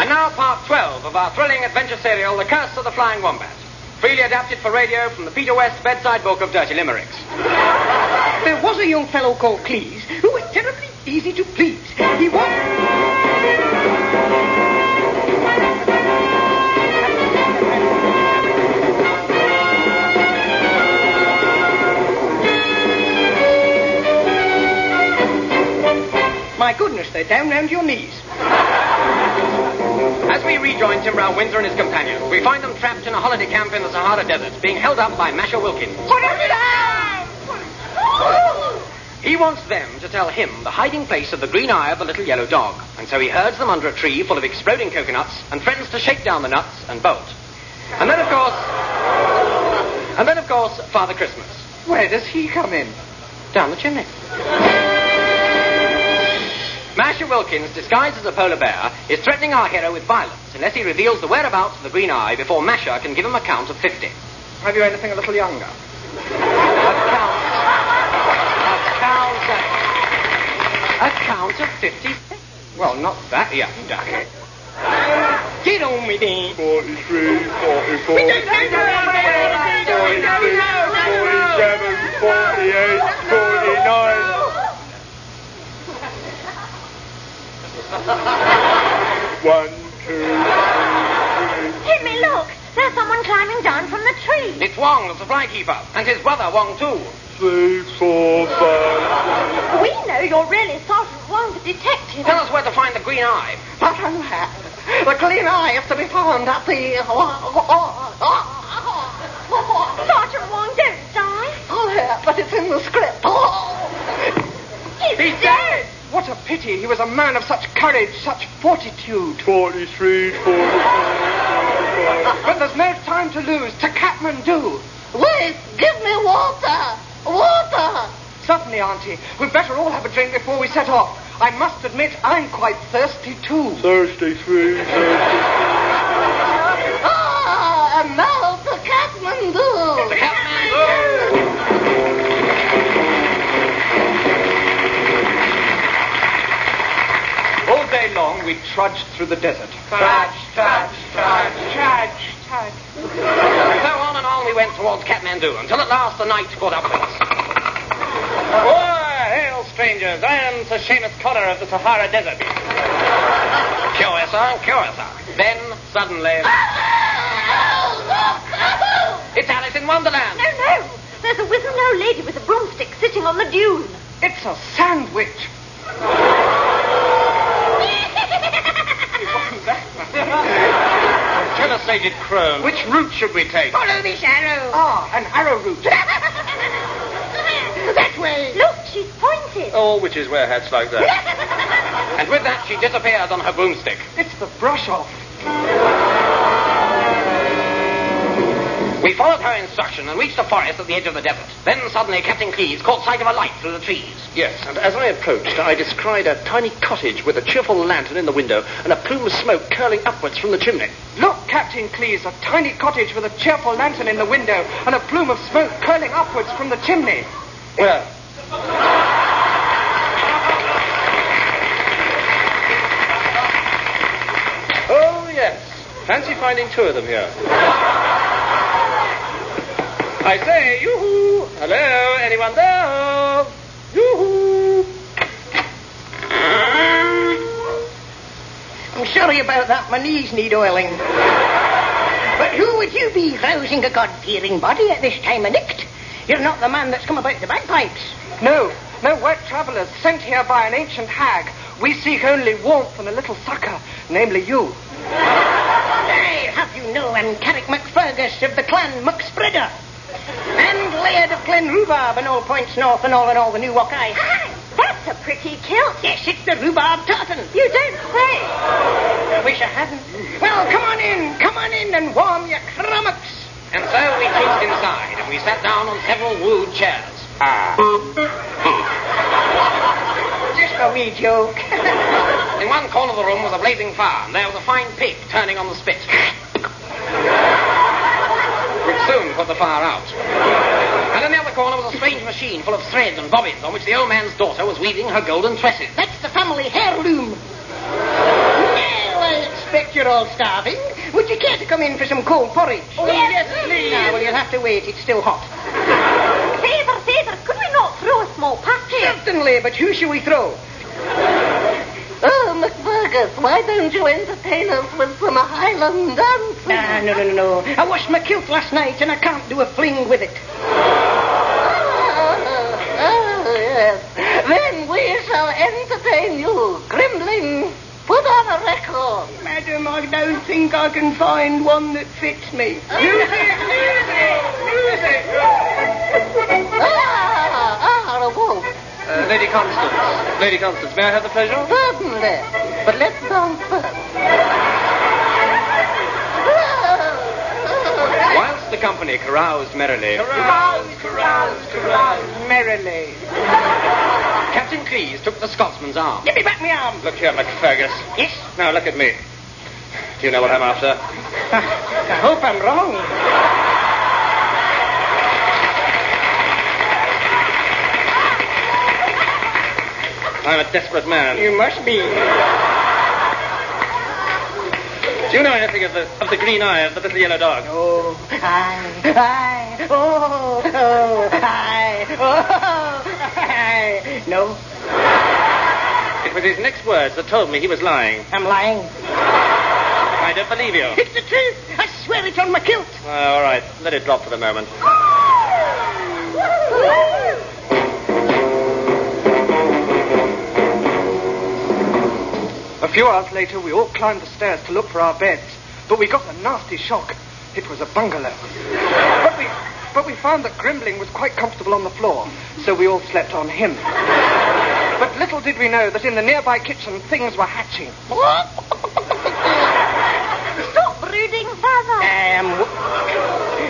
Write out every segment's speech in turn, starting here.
And now part 12 of our thrilling adventure serial, The Curse of the Flying Wombat. Freely adapted for radio from the Peter West bedside book of dirty limericks. There was a young fellow called Cleese who was terribly easy to please. He was... My goodness, they're down round your knees. As we rejoin Tim Brown Windsor and his companions, we find them trapped in a holiday camp in the Sahara Desert, being held up by Masha Wilkins. Put him down! He wants them to tell him the hiding place of the green eye of the little yellow dog, and so he herds them under a tree full of exploding coconuts and threatens to shake down the nuts and bolt. And then, of course, Father Christmas. Where does he come in? Down the chimney. Masha Wilkins, disguised as a polar bear, is threatening our hero with violence unless he reveals the whereabouts of the green eye before Masha can give him a count of 50. Have you anything a little younger? A count of 50. Well, not that young, ducky. Get on with it. 43, 44, 46, 47, 48, 49. 1, 2, 3. Jimmy, look! There's someone climbing down from the tree. It's Wong, the supply keeper, and his brother, Wong, too. 3, 4, 5. We know you're really Sergeant Wong, the detective. Tell us where to find the green eye. But alas, the green eye is to be found at the... Sergeant Wong, don't die. Oh, yeah, but it's in the script. He's dead. What a pity. He was a man of such courage, such fortitude. 43, 44, 45. But there's no time to lose. To Kathmandu. Wait, give me water. Water. Certainly, Auntie. We'd better all have a drink before we set off. I must admit, I'm quite thirsty, too. 33, 34. And now to Kathmandu. To Kathmandu. All day long, we trudged through the desert. Trudge. So on and on we went towards Kathmandu, until at last the night caught up with us. Hail, strangers. I am Sir Seamus Connor of the Sahara Desert. Cure, sir. Then, suddenly... It's Alice in Wonderland. No. There's a wizened old lady with a broomstick sitting on the dune. it's a sandwich. Telestrated crone. Which route should we take? Follow this arrow. Ah, an arrow route. That way. Look, she's pointed. All witches wear hats like that. And with that, she disappears on her broomstick. It's the brush off. We followed her instruction and reached a forest at the edge of the desert. Then suddenly Captain Cleese caught sight of a light through the trees. Yes, and as I approached, I descried a tiny cottage with a cheerful lantern in the window and a plume of smoke curling upwards from the chimney. Look, Captain Cleese, a tiny cottage with a cheerful lantern in the window and a plume of smoke curling upwards from the chimney. Where? Oh, yes. Fancy finding two of them here. I say, yoo-hoo! Hello, anyone there? Yoo-hoo! I'm sorry about that. My knees need oiling. But who would you be, rousing a God-fearing body at this time of night? You're not the man that's come about the bagpipes. No, we're travellers sent here by an ancient hag. We seek only warmth and a little succour, namely you. I have you know I'm Carrick MacFergus of the clan MacSpreader. And Laird of Glenrhubarb and all points north and all the new Wockeye. That's a pretty kilt. Yes, it's the rhubarb tartan. You don't say. I wish I hadn't. Well, come on in and warm your crumocks. And so we trooped inside, and we sat down on several rude chairs. Just a wee joke. In one corner of the room was a blazing fire, and there was a fine pig turning on the spit. Which soon put the fire out. And in the other corner was a strange machine full of threads and bobbins on which the old man's daughter was weaving her golden tresses. That's the family heirloom. Yeah, well, it's expect you're all starving. Would you care to come in for some cold porridge? Oh, yes, please. Ah, well, you'll have to wait. It's still hot. Favour, could we not throw a small party? Certainly, but who shall we throw? Oh, McBurgus, why don't you entertain us with some Highland dancing? Ah, no. I washed my kilt last night and I can't do a fling with it. Oh, yes. Then we shall entertain you. Grimbling, put on a record. Madam, I don't think I can find one that fits me. Music! A wolf. Lady Constance, may I have the pleasure? Certainly. But let's dance first. Whilst the company caroused merrily, Merrily. Captain Cleese took the Scotsman's arm. Give me back my arm. Look here, McFergus. Yes? Now look at me. Do you know what I'm after? I hope I'm wrong. I'm a desperate man. You must be. Do you know anything of the green eye of the little yellow dog? Oh, I, No, It was his next words that told me he was lying. I'm lying. I don't believe you. It's the truth. I swear it's on my kilt. All right, let it drop for the moment. A few hours later, we all climbed the stairs to look for our beds, but we got a nasty shock. It was a bungalow. But we found that Grimbling was quite comfortable on the floor, so we all slept on him. But little did we know that in the nearby kitchen, things were hatching. Stop brooding, Father.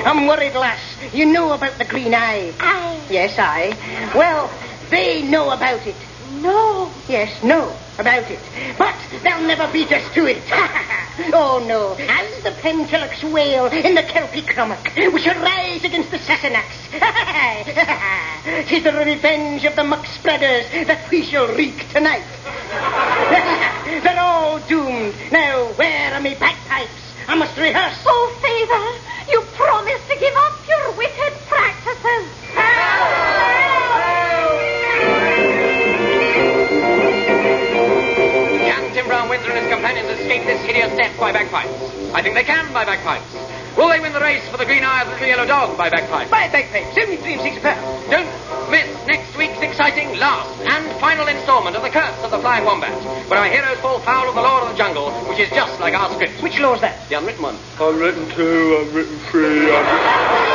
I'm worried, lass. You know about the green eye. Aye. Yes, I. Well, they know about it. No. Yes, know about it. But they'll never beat us to it. Oh, no. As the Pentelicks wail in the Kelpie Crummock, we shall rise against the Sassenachs. 'Tis the revenge of the muck spreaders that we shall wreak tonight. They're all doomed. Now, where are me bagpipes? I must rehearse. Oh, Father, you promised to give up your wicked practices. Young Brown Windsor and his companions escaped this hideous death by bagpipes. I think they can by bagpipes. Will they win the race for the green eye of the little yellow dog by bagpipes? Buy bagpipes, only 3 and 6 a pound. Don't miss next week's exciting last and final installment of The Curse of the Flying Wombat, where our heroes fall foul of the law of the jungle, which is just like our script. Which law's that? The unwritten one. Unwritten 2, unwritten 3, unwritten...